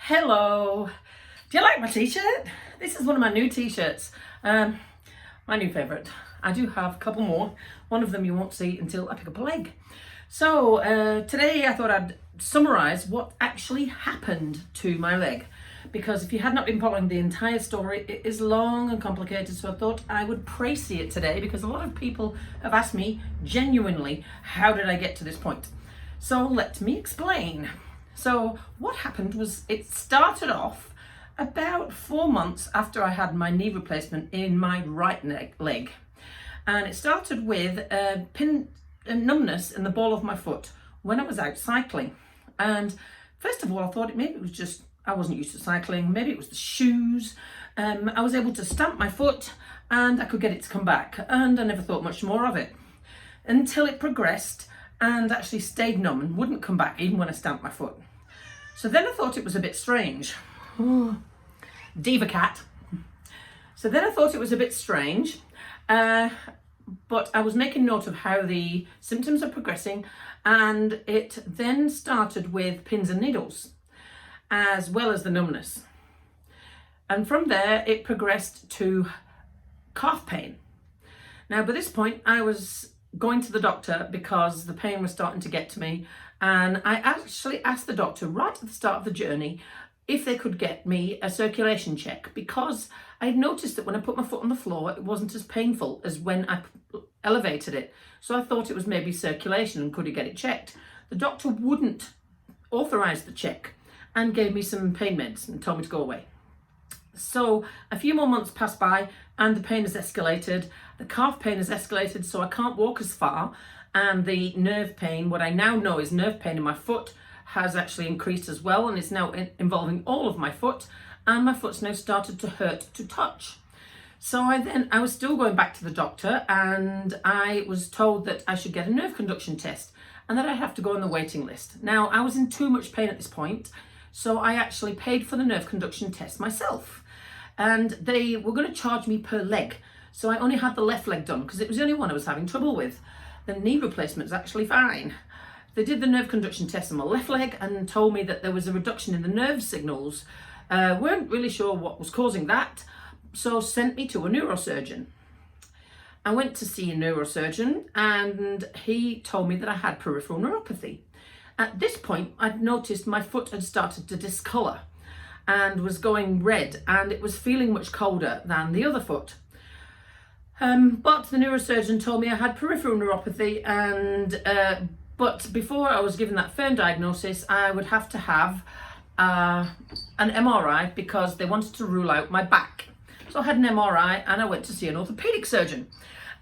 Hello. Do you like my t-shirt? This is one of my new t-shirts. My new favourite. I do have a couple more. One of them you won't see until I pick up a leg. So today I thought I'd summarise what actually happened to my leg. Because if you had not been following the entire story, it is long and complicated, so I thought I would précis it today because a lot of people have asked me genuinely, how did I get to this point? So let me explain. So what happened was it started off about 4 months after I had my knee replacement in my right leg. And it started with a numbness in the ball of my foot when I was out cycling. And first of all, I thought maybe it was just I wasn't used to cycling, maybe it was the shoes. I was able to stamp my foot and I could get it to come back, and I never thought much more of it until it progressed and actually stayed numb and wouldn't come back even when I stamped my foot. So then I thought it was a bit strange. Diva cat. So then I thought it was a bit strange, but I was making note of how the symptoms are progressing, and it then started with pins and needles as well as the numbness. And from there it progressed to calf pain. Now by this point I was going to the doctor because the pain was starting to get to me, and I actually asked the doctor right at the start of the journey if they could get me a circulation check, because I had noticed that when I put my foot on the floor it wasn't as painful as when I elevated it. So I thought it was maybe circulation and could he get it checked. The doctor wouldn't authorise the check and gave me some pain meds and told me to go away. So a few more months passed by and the pain has escalated. The calf pain has escalated, so I can't walk as far, and the nerve pain, what I now know is nerve pain in my foot, has actually increased as well, and it's now involving all of my foot, and my foot's now started to hurt to touch. So I was still going back to the doctor, and I was told that I should get a nerve conduction test and that I'd have to go on the waiting list. Now I was in too much pain at this point, so I actually paid for the nerve conduction test myself, and they were going to charge me per leg. So I only had the left leg done because it was the only one I was having trouble with. The knee replacement is actually fine. They did the nerve conduction test on my left leg and told me that there was a reduction in the nerve signals. Weren't really sure what was causing that, so sent me to a neurosurgeon. I went to see a neurosurgeon and he told me that I had peripheral neuropathy. At this point, I'd noticed my foot had started to discolour and was going red, and it was feeling much colder than the other foot. But the neurosurgeon told me I had peripheral neuropathy, and but before I was given that firm diagnosis, I would have to have an MRI because they wanted to rule out my back. So I had an MRI and I went to see an orthopaedic surgeon,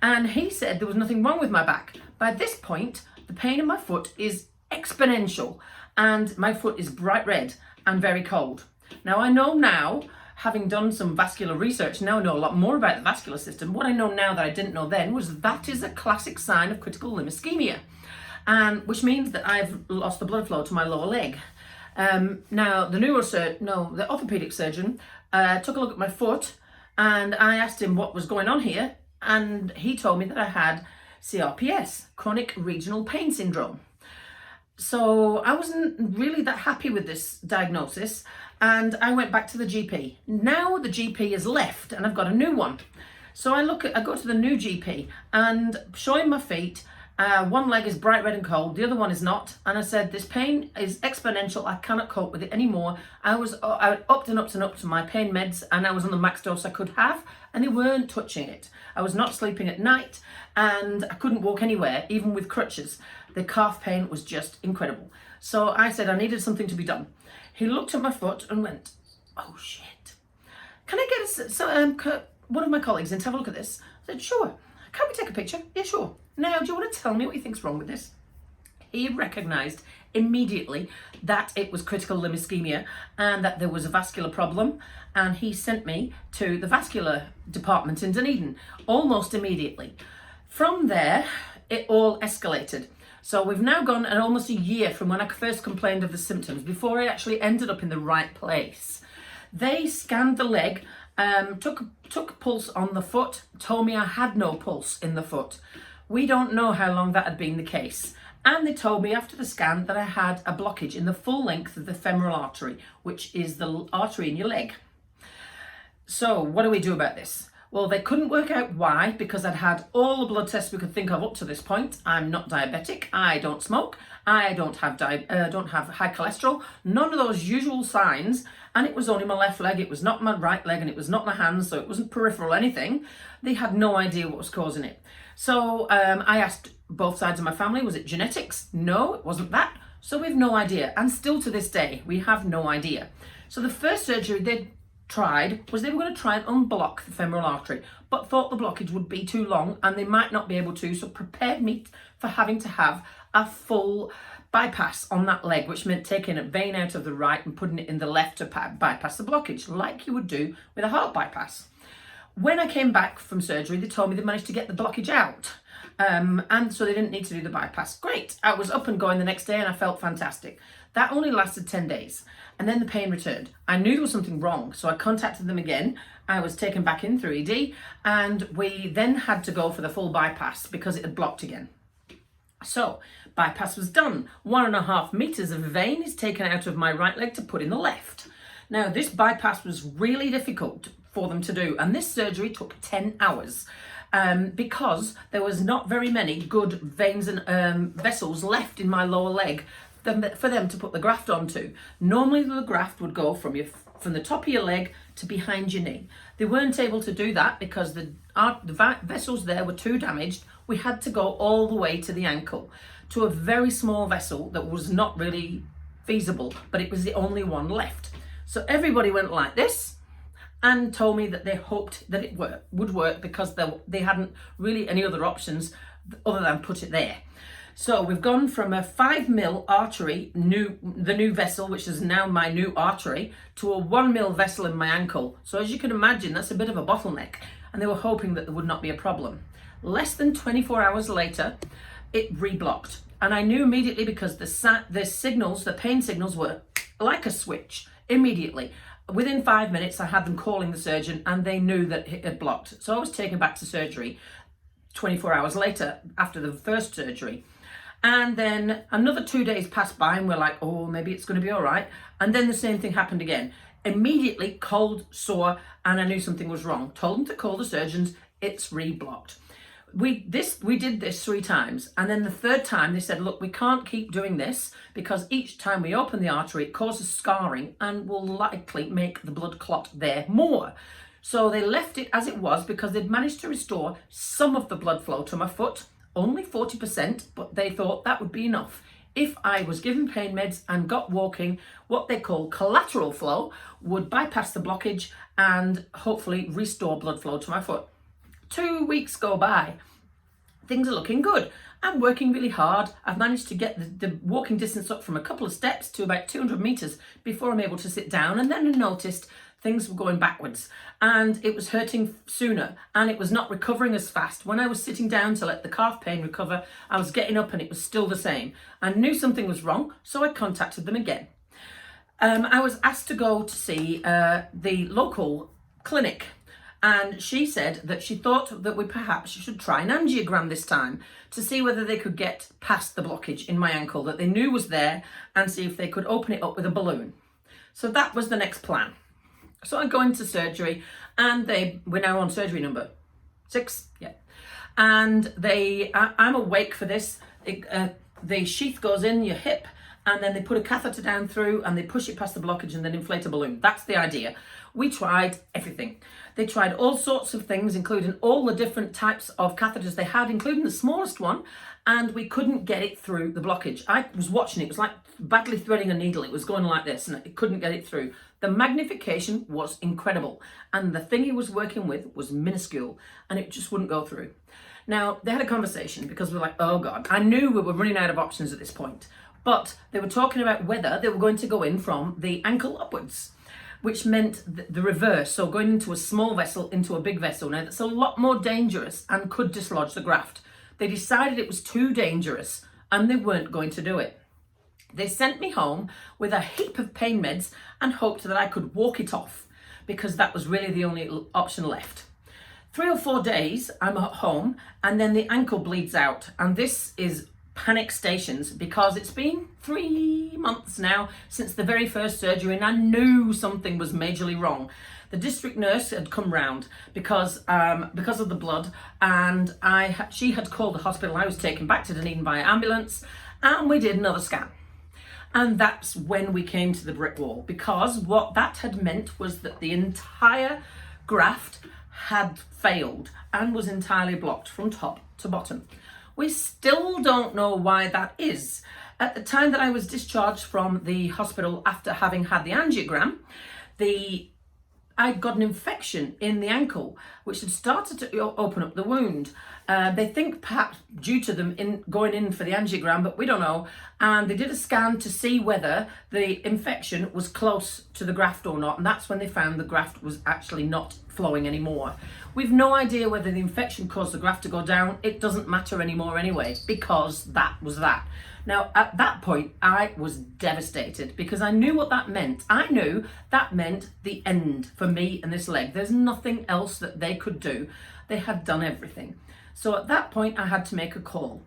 and he said there was nothing wrong with my back. By this point, the pain in my foot is exponential and my foot is bright red and very cold. Now I know now, having done some vascular research, now I know a lot more about the vascular system. What I know now that I didn't know then was that is a classic sign of critical limb ischemia, and which means that I've lost the blood flow to my lower leg. Now the orthopedic surgeon took a look at my foot, and I asked him what was going on here, and he told me that I had CRPS, chronic regional pain syndrome. So I wasn't really that happy with this diagnosis, and I went back to the GP. Now the GP has left and I've got a new one. So I go to the new GP and showing my feet, one leg is bright red and cold, the other one is not. And I said, this pain is exponential, I cannot cope with it anymore. I upped and upped and upped my pain meds, and I was on the max dose I could have, and they weren't touching it. I was not sleeping at night and I couldn't walk anywhere, even with crutches. The calf pain was just incredible. So I said I needed something to be done. He looked at my foot and went, oh shit. Can I get one of my colleagues in to have a look at this? I said, sure. Can we take a picture? Yeah, sure. Now, do you want to tell me what you think's wrong with this? He recognised immediately that it was critical limb ischemia and that there was a vascular problem, and he sent me to the vascular department in Dunedin almost immediately. From there, it all escalated. So we've now gone almost a year from when I first complained of the symptoms before I actually ended up in the right place. They scanned the leg, took pulse on the foot, told me I had no pulse in the foot. We don't know how long that had been the case. And they told me after the scan that I had a blockage in the full length of the femoral artery, which is the artery in your leg. So what do we do about this? Well, they couldn't work out why, because I'd had all the blood tests we could think of up to this point. I'm not diabetic, I don't smoke, I don't have high cholesterol, none of those usual signs, and it was only my left leg, it was not my right leg, and it was not my hands, so it wasn't peripheral anything. They had no idea what was causing it. So I asked both sides of my family, was it genetics? No, it wasn't that. So we've no idea, and still to this day, we have no idea. So the first surgery they tried was they were going to try and unblock the femoral artery, but thought the blockage would be too long and they might not be able to, so prepared me for having to have a full bypass on that leg, which meant taking a vein out of the right and putting it in the left to bypass the blockage, like you would do with a heart bypass. When I came back from surgery, they told me they managed to get the blockage out. And so they didn't need to do the bypass. Great. I was up and going the next day and I felt fantastic. That only lasted 10 days. And then the pain returned. I knew there was something wrong, so I contacted them again. I was taken back in through ED, and we then had to go for the full bypass because it had blocked again. So bypass was done. 1.5 meters of vein is taken out of my right leg to put in the left. Now this bypass was really difficult for them to do, and this surgery took 10 hours. Because there was not very many good veins and vessels left in my lower leg for them to put the graft onto. Normally the graft would go from the top of your leg to behind your knee. They weren't able to do that because the vessels there were too damaged. We had to go all the way to the ankle, to a very small vessel that was not really feasible, but it was the only one left. So everybody went like this and told me that they hoped that it would work because they hadn't really any other options other than put it there. So we've gone from a 5 mil artery, the new vessel, which is now my new artery, to a 1 mil vessel in my ankle. So as you can imagine, that's a bit of a bottleneck, and they were hoping that there would not be a problem. Less than 24 hours later, it reblocked. And I knew immediately because the pain signals were like a switch immediately. Within 5 minutes, I had them calling the surgeon and they knew that it had blocked. So I was taken back to surgery 24 hours later after the first surgery. And then another 2 days passed by and we're like, oh, maybe it's going to be all right. And then the same thing happened again. Immediately cold, sore, and I knew something was wrong. Told them to call the surgeons, it's reblocked. We did this 3 times, and then the third time they said, look, we can't keep doing this because each time we open the artery it causes scarring and will likely make the blood clot there more. So they left it as it was because they'd managed to restore some of the blood flow to my foot, only 40%, but they thought that would be enough. If I was given pain meds and got walking, what they call collateral flow would bypass the blockage and hopefully restore blood flow to my foot. 2 weeks go by. Things are looking good. I'm working really hard. I've managed to get the walking distance up from a couple of steps to about 200 meters before I'm able to sit down. And then I noticed things were going backwards and it was hurting sooner and it was not recovering as fast. When I was sitting down to let the calf pain recover, I was getting up and it was still the same. I knew something was wrong, so I contacted them again. I was asked to go to see the local clinic. And she said that she thought that we perhaps should try an angiogram this time to see whether they could get past the blockage in my ankle that they knew was there and see if they could open it up with a balloon. So that was the next plan. So I go into surgery and we're now on surgery number 6. Yeah. And I'm awake for this. The sheath goes in your hip and then they put a catheter down through and they push it past the blockage and then inflate a balloon. That's the idea. We tried everything. They tried all sorts of things, including all the different types of catheters they had, including the smallest one, and we couldn't get it through the blockage. I was watching it. It was like badly threading a needle. It was going like this and it couldn't get it through. The magnification was incredible and the thing he was working with was minuscule and it just wouldn't go through. Now, they had a conversation because we were like, oh God, I knew we were running out of options at this point, but they were talking about whether they were going to go in from the ankle upwards, which meant the reverse, so going into a small vessel into a big vessel. Now that's a lot more dangerous and could dislodge the graft. They decided it was too dangerous and they weren't going to do it. They sent me home with a heap of pain meds and hoped that I could walk it off because that was really the only option left. 3 or 4 days I'm at home and then the ankle bleeds out, and this is panic stations because it's been 3 months now since the very first surgery, and I knew something was majorly wrong. The district nurse had come round because of the blood, and she had called the hospital. I was taken back to Dunedin by ambulance, and we did another scan. And that's when we came to the brick wall, because what that had meant was that the entire graft had failed and was entirely blocked from top to bottom. We still don't know why that is. At the time that I was discharged from the hospital after having had the angiogram, I'd got an infection in the ankle, which had started to open up the wound. They think perhaps due to them going in for the angiogram, but we don't know. And they did a scan to see whether the infection was close to the graft or not. And that's when they found the graft was actually not flowing anymore. We've no idea whether the infection caused the graft to go down. It doesn't matter anymore anyway, because that was that. Now, at that point, I was devastated because I knew what that meant. I knew that meant the end for me and this leg. There's nothing else that they could do. They had done everything. So at that point, I had to make a call.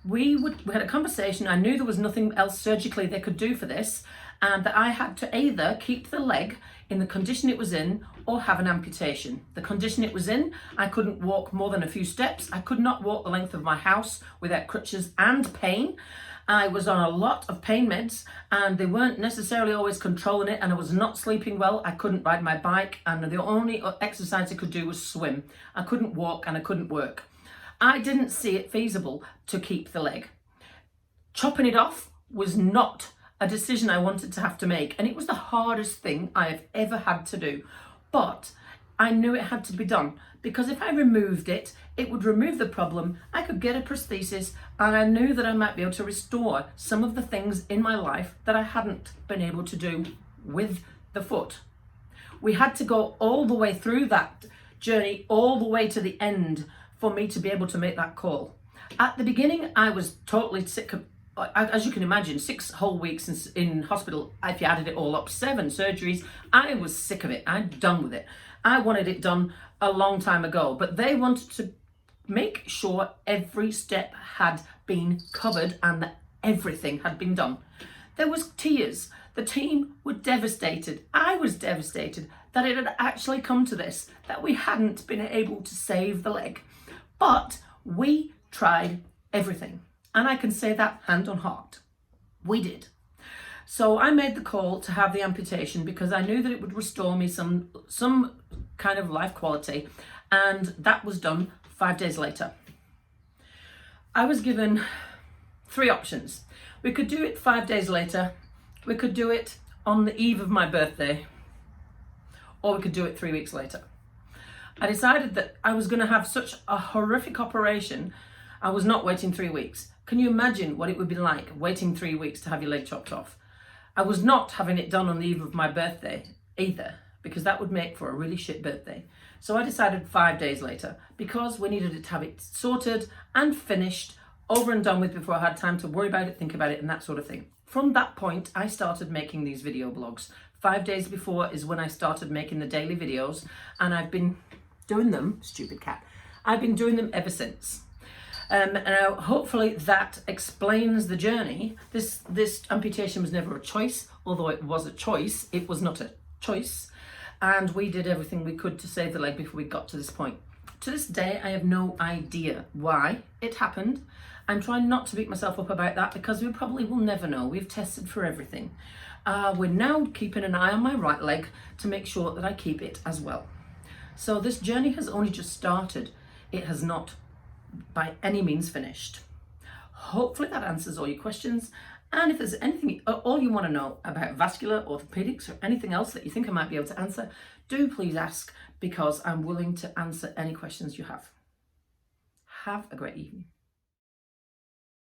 We had a conversation. I knew there was nothing else surgically they could do for this, and that I had to either keep the leg in the condition it was in or have an amputation. The condition it was in, I couldn't walk more than a few steps. I could not walk the length of my house without crutches and pain. I was on a lot of pain meds, and they weren't necessarily always controlling it, and I was not sleeping well. I couldn't ride my bike, and the only exercise I could do was swim. I couldn't walk and I couldn't work. I didn't see it feasible to keep the leg. Chopping it off was not a decision I wanted to have to make, and it was the hardest thing I have ever had to do. But I knew it had to be done, because if I removed it, it would remove the problem. I could get a prosthesis, and I knew that I might be able to restore some of the things in my life that I hadn't been able to do with the foot. We had to go all the way through that journey, all the way to the end, for me to be able to make that call. At the beginning, I was totally sick of, as you can imagine, 6 whole weeks in hospital. If you added it all up, 7 surgeries. I was sick of it. I'm done with it. I wanted it done a long time ago, but they wanted to make sure every step had been covered and that everything had been done. There was tears. The team were devastated. I was devastated that it had actually come to this, that we hadn't been able to save the leg. But we tried everything. And I can say that hand on heart. We did. So I made the call to have the amputation because I knew that it would restore me some kind of life quality. And that was done 5 days later. I was given 3 options. We could do it 5 days later. We could do it on the eve of my birthday. Or we could do it 3 weeks later. I decided that I was going to have such a horrific operation. I was not waiting 3 weeks. Can you imagine what it would be like waiting 3 weeks to have your leg chopped off? I was not having it done on the eve of my birthday either, because that would make for a really shit birthday. So I decided 5 days later, because we needed to have it sorted and finished, over and done with before I had time to worry about it, think about it, and that sort of thing. From that point, I started making these video blogs. 5 days before is when I started making the daily videos, and I've been doing them, stupid cat, I've been doing them ever since. Now, hopefully that explains the journey. This amputation was never a choice, although it was a choice, it was not a choice. And we did everything we could to save the leg before we got to this point. To this day, I have no idea why it happened. I'm trying not to beat myself up about that because we probably will never know. We've tested for everything. We're now keeping an eye on my right leg to make sure that I keep it as well. So this journey has only just started. It has not by any means finished. Hopefully that answers all your questions. And if there's anything, all you want to know about vascular, orthopedics, or anything else that you think I might be able to answer, do please ask, because I'm willing to answer any questions you have. Have a great evening.